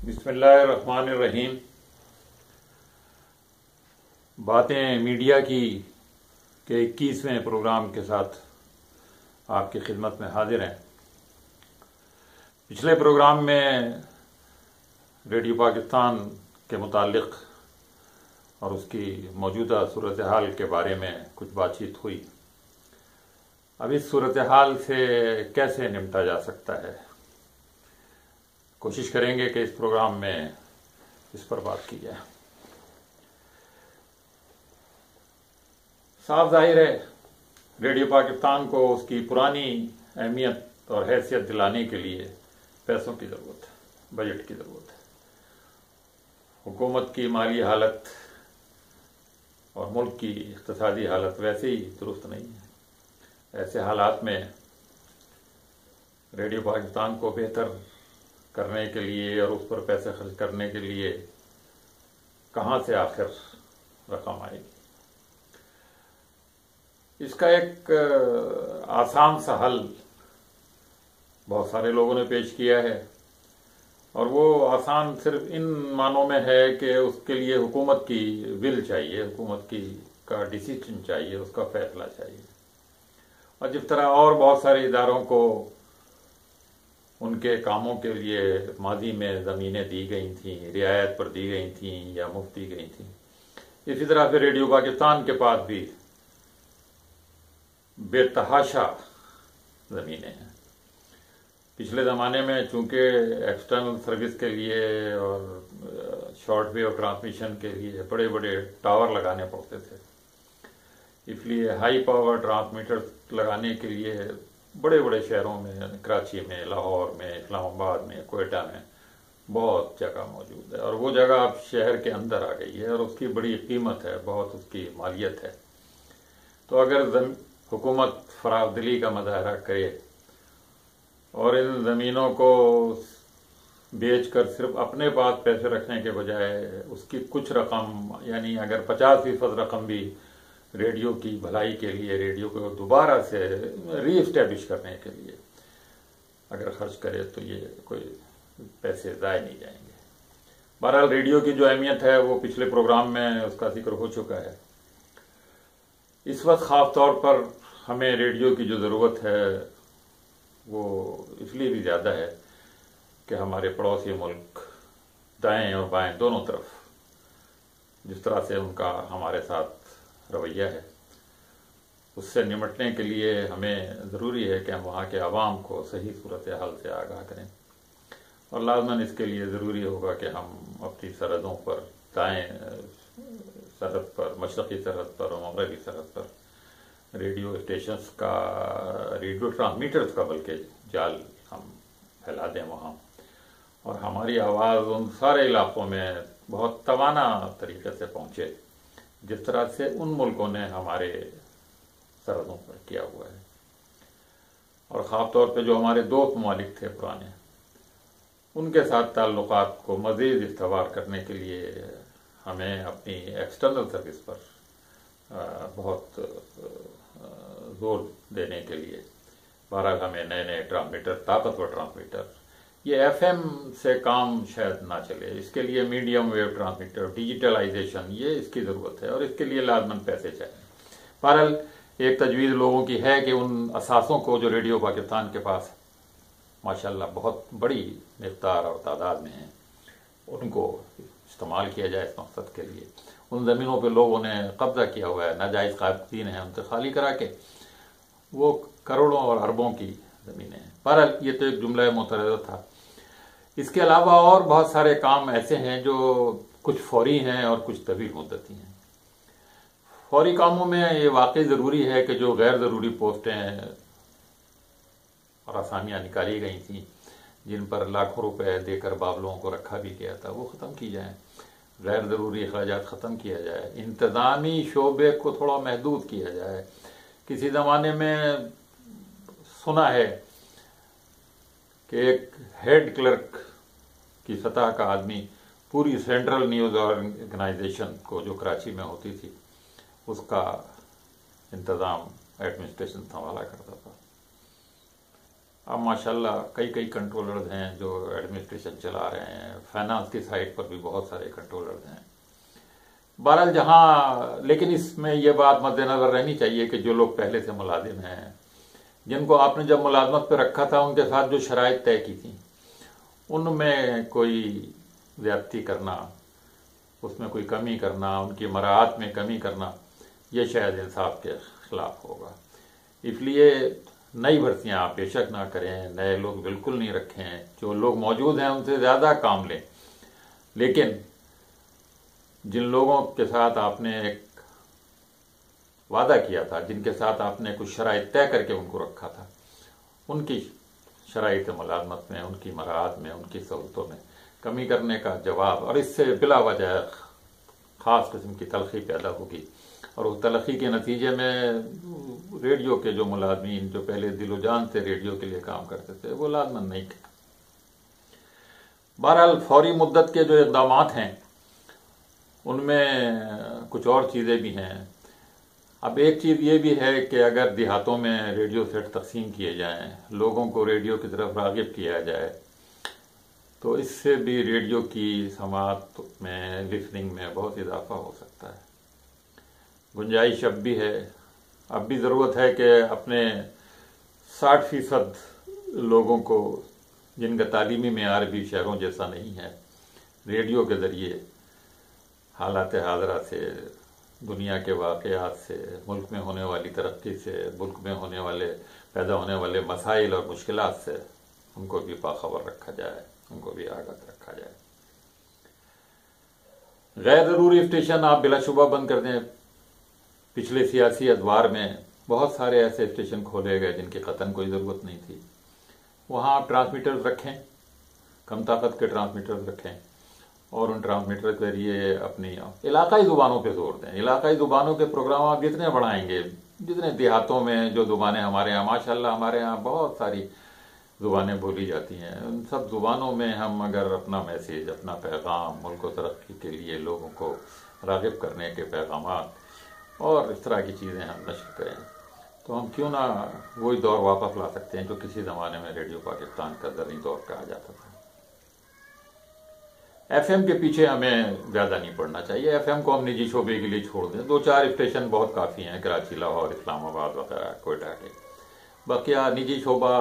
بسم اللہ الرحمن الرحیم۔ باتیں میڈیا کی کے 21ویں پروگرام کے ساتھ آپ کی خدمت میں حاضر ہیں۔ پچھلے پروگرام میں ریڈیو پاکستان کے متعلق اور اس کی موجودہ صورتحال کے بارے میں کچھ بات چیت ہوئی۔ اب اس صورتحال سے کیسے نمٹا جا سکتا ہے، کوشش کریں گے کہ اس پروگرام میں اس پر بات کی جائے۔ صاف ظاہر ہے ریڈیو پاکستان کو اس کی پرانی اہمیت اور حیثیت دلانے کے لیے پیسوں کی ضرورت ہے، بجٹ کی ضرورت ہے۔ حکومت کی مالی حالت اور ملک کی اقتصادی حالت ویسے ہی درست نہیں ہے۔ ایسے حالات میں ریڈیو پاکستان کو بہتر کرنے کے لیے اور اس پر پیسے خرچ کرنے کے لیے کہاں سے آخر رقم آئے گی؟ اس کا ایک آسان سا حل بہت سارے لوگوں نے پیش کیا ہے، اور وہ آسان صرف ان معنوں میں ہے کہ اس کے لیے حکومت کی ول چاہیے، حکومت کا ڈیسیجن چاہیے، اس کا فیصلہ چاہیے۔ اور جس طرح اور بہت سارے اداروں کو ان کے کاموں کے لیے ماضی میں زمینیں دی گئی تھیں، رعایت پر دی گئی تھیں یا مفت دی گئی تھیں، اسی طرح سے ریڈیو پاکستان کے پاس بھی بے تحاشا زمینیں ہیں۔ پچھلے زمانے میں چونکہ ایکسٹرنل سروس کے لیے اور شارٹ ویو ٹرانسمیشن کے لیے بڑے بڑے ٹاور لگانے پڑتے تھے، اس لیے ہائی پاور ٹرانسمیٹر لگانے کے لیے بڑے بڑے شہروں میں، کراچی میں، لاہور میں، اسلام آباد میں، کوئٹہ میں بہت جگہ موجود ہے، اور وہ جگہ اب شہر کے اندر آ گئی ہے اور اس کی بڑی قیمت ہے، بہت اس کی مالیت ہے۔ تو اگر حکومت فراخ دلی کا مظاہرہ کرے اور ان زمینوں کو بیچ کر صرف اپنے پاس پیسے رکھنے کے بجائے اس کی کچھ رقم، یعنی اگر 50% رقم بھی ریڈیو کی بھلائی کے لیے، ریڈیو کو دوبارہ سے ری اسٹیبلش کرنے کے لیے اگر خرچ کرے تو یہ کوئی پیسے ضائع نہیں جائیں گے۔ بہرحال ریڈیو کی جو اہمیت ہے وہ پچھلے پروگرام میں اس کا ذکر ہو چکا ہے۔ اس وقت خاص طور پر ہمیں ریڈیو کی جو ضرورت ہے وہ اس لیے بھی زیادہ ہے کہ ہمارے پڑوسی ملک دائیں اور بائیں دونوں طرف جس طرح سے ان کا ہمارے ساتھ رویہ ہے، اس سے نمٹنے کے لیے ہمیں ضروری ہے کہ ہم وہاں کے عوام کو صحیح صورتحال سے آگاہ کریں، اور لازماً اس کے لیے ضروری ہوگا کہ ہم اپنی سرحدوں پر، دائیں سرحد پر، مشرقی سرحد پر اور مغربی سرحد پر ریڈیو اسٹیشنز کا، ریڈیو ٹرانسمیٹرز کا بلکہ جال ہم پھیلا دیں وہاں، اور ہماری آواز ان سارے علاقوں میں بہت توانا طریقے سے پہنچے جس طرح سے ان ملکوں نے ہمارے سرحدوں پر کیا ہوا ہے۔ اور خاص طور پہ جو ہمارے دوست ممالک تھے پرانے، ان کے ساتھ تعلقات کو مزید استوار کرنے کے لیے ہمیں اپنی ایکسٹرنل سروس پر بہت زور دینے کے لیے بہرحال ہمیں نئے نئے ٹرانسمیٹر، طاقتور ٹرانسمیٹر، یہ ایف ایم سے کام شاید نہ چلے، اس کے لیے میڈیم ویو ٹرانسمیٹر، ڈیجیٹلائزیشن، یہ اس کی ضرورت ہے اور اس کے لیے لازماً پیسے چاہیے۔ بہرحال ایک تجویز لوگوں کی ہے کہ ان اثاثوں کو جو ریڈیو پاکستان کے پاس ماشاءاللہ بہت بڑی مقدار اور تعداد میں ہیں، ان کو استعمال کیا جائے اس مقصد کے لیے۔ ان زمینوں پہ لوگوں نے قبضہ کیا ہوا ہے، ناجائز قابضین ہیں، ان سے خالی کرا کے وہ کروڑوں اور اربوں کی زمینیں ہیں۔ بہرحال یہ تو ایک جملہ مترادف تھا۔ اس کے علاوہ اور بہت سارے کام ایسے ہیں جو کچھ فوری ہیں اور کچھ طویل مدتی ہیں۔ فوری کاموں میں یہ واقعی ضروری ہے کہ جو غیر ضروری پوسٹیں اور آسامیاں نکالی گئی تھیں، جن پر لاکھوں روپے دے کر بابلوں کو رکھا بھی گیا تھا، وہ ختم کی جائیں، غیر ضروری اخراجات ختم کیا جائے، انتظامی شعبے کو تھوڑا محدود کیا جائے۔ کسی زمانے میں سنا ہے کہ ایک ہیڈ کلرک کی سطح کا آدمی پوری سینٹرل نیوز آرگنائزیشن کو جو کراچی میں ہوتی تھی اس کا انتظام ایڈمنسٹریشن سنبھالا کرتا تھا۔ اب ماشاءاللہ کئی کنٹرولرز ہیں جو ایڈمنسٹریشن چلا رہے ہیں، فائنانس کی سائٹ پر بھی بہت سارے کنٹرولرز ہیں۔ بہرحال جہاں، لیکن اس میں یہ بات مد نظر رہنی چاہیے کہ جو لوگ پہلے سے ملازم ہیں، جن کو آپ نے جب ملازمت پہ رکھا تھا، ان کے ساتھ جو شرائط طے کی تھیں، ان میں کوئی زیادتی کرنا، اس میں کوئی کمی کرنا، ان کی مراعات میں کمی کرنا، یہ شاید انصاف کے خلاف ہوگا۔ اس لیے نئی بھرتیاں آپ بے شک نہ کریں، نئے لوگ بالکل نہیں رکھیں، جو لوگ موجود ہیں ان سے زیادہ کام لیں، لیکن جن لوگوں کے ساتھ آپ نے ایک وعدہ کیا تھا، جن کے ساتھ آپ نے کچھ شرائط طے کر کے ان کو رکھا تھا، ان کی شرائط ملازمت میں، ان کی مراعات میں، ان کی سہولتوں میں کمی کرنے کا جواب، اور اس سے بلا وجہ خاص قسم کی تلخی پیدا ہوگی، اور اس تلخی کے نتیجے میں ریڈیو کے جو ملازمین جو پہلے دل و جان سے ریڈیو کے لیے کام کرتے تھے، وہ لازماً نہیں کرتے۔ بہرحال فوری مدت کے جو اقدامات ہیں ان میں کچھ اور چیزیں بھی ہیں۔ اب ایک چیز یہ بھی ہے کہ اگر دیہاتوں میں ریڈیو سیٹ تقسیم کیے جائیں، لوگوں کو ریڈیو کی طرف راغب کیا جائے، تو اس سے بھی ریڈیو کی سماعت میں، لسننگ میں بہت اضافہ ہو سکتا ہے۔ گنجائش اب بھی ہے، اب بھی ضرورت ہے کہ اپنے 60% لوگوں کو، جن کا تعلیمی معیار بھی شہروں جیسا نہیں ہے، ریڈیو کے ذریعے حالات حاضرہ سے، دنیا کے واقعات سے، ملک میں ہونے والی ترقی سے، ملک میں پیدا ہونے والے مسائل اور مشکلات سے ان کو بھی باخبر رکھا جائے، ان کو بھی آگاہ رکھا جائے۔ غیر ضروری اسٹیشن آپ بلا شبہ بند کر دیں۔ پچھلے سیاسی ادوار میں بہت سارے ایسے اسٹیشن کھولے گئے جن کی قطعاً کوئی ضرورت نہیں تھی۔ وہاں آپ ٹرانسمیٹرز رکھیں، کم طاقت کے ٹرانسمیٹرز رکھیں، اور ان ٹرانسمیٹر کے ذریعے اپنی علاقائی زبانوں پہ زور دیں۔ علاقائی زبانوں کے پروگرام آپ جتنے بڑھائیں گے، جتنے دیہاتوں میں جو زبانیں ہمارے ہاں، ماشاءاللہ ہمارے ہاں بہت ساری زبانیں بولی جاتی ہیں، ان سب زبانوں میں ہم اگر اپنا میسیج، اپنا پیغام، ملک و ترقی کے لیے لوگوں کو راغب کرنے کے پیغامات اور اس طرح کی چیزیں ہم نشر کریں، تو ہم کیوں نہ وہی دور واپس لا سکتے ہیں جو کسی زمانے میں ریڈیو پاکستان کا زرعی دور کہا جاتا تھا۔ ایف ایم کے پیچھے ہمیں زیادہ نہیں پڑنا چاہیے، ایف ایم کو ہم نجی شعبے کے لیے چھوڑ دیں۔ 2-4 اسٹیشن بہت کافی ہیں، کراچی، لاہور، اسلام آباد وغیرہ، کوئٹہ کے۔ باقی نجی شعبہ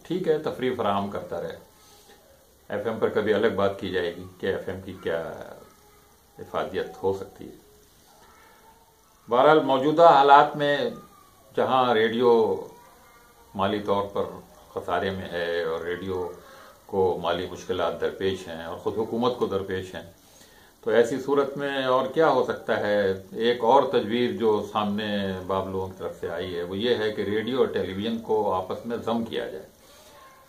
ٹھیک ہے، تفریح فراہم کرتا رہے۔ ایف ایم پر کبھی الگ بات کی جائے گی کہ ایف ایم کی کیا افادیت ہو سکتی ہے۔ بہرحال موجودہ حالات میں جہاں ریڈیو مالی طور پر خسارے میں ہے اور ریڈیو کو مالی مشکلات درپیش ہیں اور خود حکومت کو درپیش ہیں، تو ایسی صورت میں اور کیا ہو سکتا ہے؟ ایک اور تجویز جو سامنے باب لوگوں کی طرف سے آئی ہے وہ یہ ہے کہ ریڈیو اور ٹیلی ویژن کو آپس میں ضم کیا جائے۔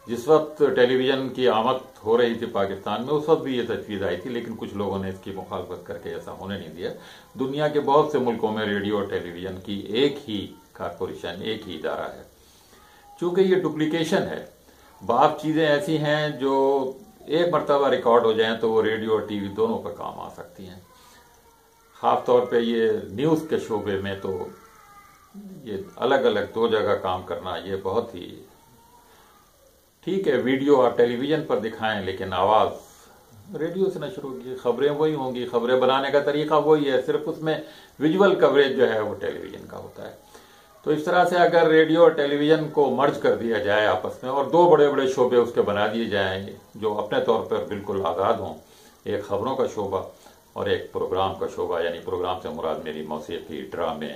جس وقت ٹیلی ویژن کی آمد ہو رہی تھی پاکستان میں، اس وقت بھی یہ تجویز آئی تھی، لیکن کچھ لوگوں نے اس کی مخالفت کر کے ایسا ہونے نہیں دیا۔ دنیا کے بہت سے ملکوں میں ریڈیو اور ٹیلی ویژن کی ایک ہی کارپوریشن، ایک ہی ادارہ ہے۔ چونکہ یہ ڈپلیکیشن ہے، بعض چیزیں ایسی ہیں جو ایک مرتبہ ریکارڈ ہو جائیں تو وہ ریڈیو اور ٹی وی دونوں پر کام آ سکتی ہیں۔ خاص طور پہ یہ نیوز کے شعبے میں تو یہ الگ الگ 2 جگہ کام کرنا یہ بہت ہی ٹھیک ہے۔ ویڈیو اور ٹیلی ویژن پر دکھائیں لیکن آواز ریڈیو سے نشر ہوگی، خبریں وہی ہوں گی، خبریں بنانے کا طریقہ وہی ہے، صرف اس میں ویژول کوریج جو ہے وہ ٹیلی ویژن کا ہوتا ہے۔ تو اس طرح سے اگر ریڈیو اور ٹیلی ویژن کو مرج کر دیا جائے آپس میں، اور 2 بڑے بڑے شعبے اس کے بنا دیے جائیں جو اپنے طور پر بالکل آزاد ہوں، ایک خبروں کا شعبہ اور ایک پروگرام کا شعبہ، یعنی پروگرام سے مراد میری موسیقی، ڈرامے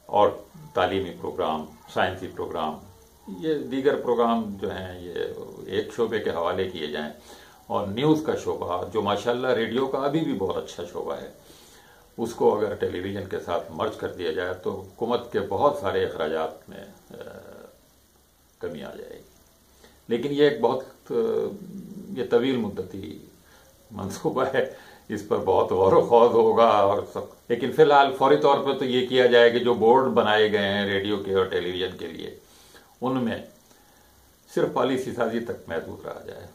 اور تعلیمی پروگرام، سائنسی پروگرام، یہ دیگر پروگرام جو ہیں یہ ایک شعبے کے حوالے کیے جائیں، اور نیوز کا شعبہ جو ماشاءاللہ ریڈیو کا ابھی بھی بہت اچھا شعبہ ہے، اس کو اگر ٹیلی ویژن کے ساتھ مرج کر دیا جائے تو حکومت کے بہت سارے اخراجات میں کمی آ جائے گی۔ لیکن یہ ایک بہت یہ طویل مدتی منصوبہ ہے، اس پر بہت غور و خوض ہوگا اور سب، لیکن فی الحال فوری طور پہ تو یہ کیا جائے کہ جو بورڈ بنائے گئے ہیں ریڈیو کے اور ٹیلی ویژن کے لیے، ان میں صرف پالیسی سازی تک محدود رہا جائے۔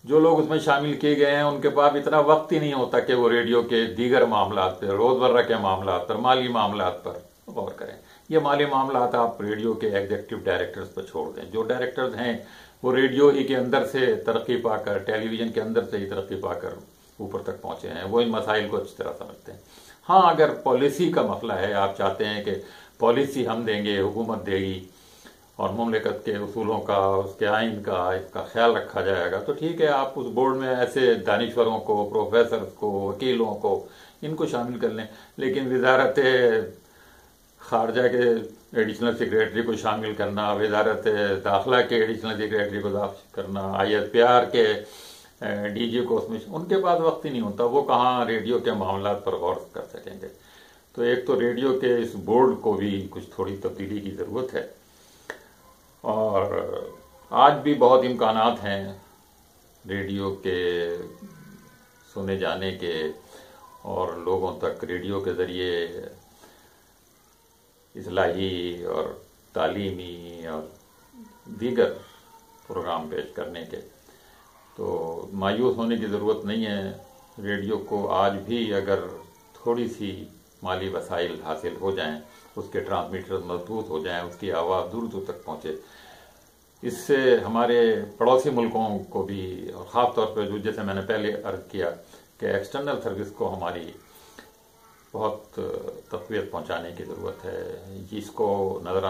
جو لوگ اس میں شامل کیے گئے ہیں ان کے پاس اتنا وقت ہی نہیں ہوتا کہ وہ ریڈیو کے دیگر معاملات پر، روزمرہ کے معاملات پر، مالی معاملات پر غور کریں۔ یہ مالی معاملات آپ ریڈیو کے ایگزیکٹو ڈائریکٹرز پر چھوڑ دیں. جو ڈائریکٹرز ہیں وہ ریڈیو ہی کے اندر سے ترقی پا کر، ٹیلی ویژن کے اندر سے ہی ترقی پا کر اوپر تک پہنچے ہیں، وہ ان مسائل کو اچھی طرح سمجھتے ہیں. ہاں اگر پالیسی کا مسئلہ ہے، آپ چاہتے ہیں کہ پالیسی ہم دیں گے، حکومت دے گی اور مملکت کے اصولوں کا، اس کے آئین کا، اس کا خیال رکھا جائے گا، تو ٹھیک ہے، آپ اس بورڈ میں ایسے دانشوروں کو، پروفیسرز کو، وکیلوں کو، ان کو شامل کر لیں. لیکن وزارت خارجہ کے ایڈیشنل سیکریٹری کو شامل کرنا، وزارت داخلہ کے ایڈیشنل سیکریٹری کو کرنا، ISPR کے DG کو، اس میں ان کے پاس وقت ہی نہیں ہوتا، وہ کہاں ریڈیو کے معاملات پر غور کر سکیں گے. تو ایک تو ریڈیو کے اس بورڈ کو بھی کچھ تھوڑی تبدیلی کی ضرورت ہے. اور آج بھی بہت امکانات ہیں ریڈیو کے سنے جانے کے، اور لوگوں تک ریڈیو کے ذریعے اصلاحی اور تعلیمی اور دیگر پروگرام پیش کرنے کے. تو مایوس ہونے کی ضرورت نہیں ہے. ریڈیو کو آج بھی اگر تھوڑی سی مالی وسائل حاصل ہو جائیں، اس کے ٹرانسمیٹر مضبوط ہو جائیں، اس کی آواز دور دور تک پہنچے، اس سے ہمارے پڑوسی ملکوں کو بھی، اور خاص طور پہ جو جیسے میں نے پہلے عرض کیا کہ ایکسٹرنل سروس کو ہماری بہت تقویت پہنچانے کی ضرورت ہے. اس کو نظر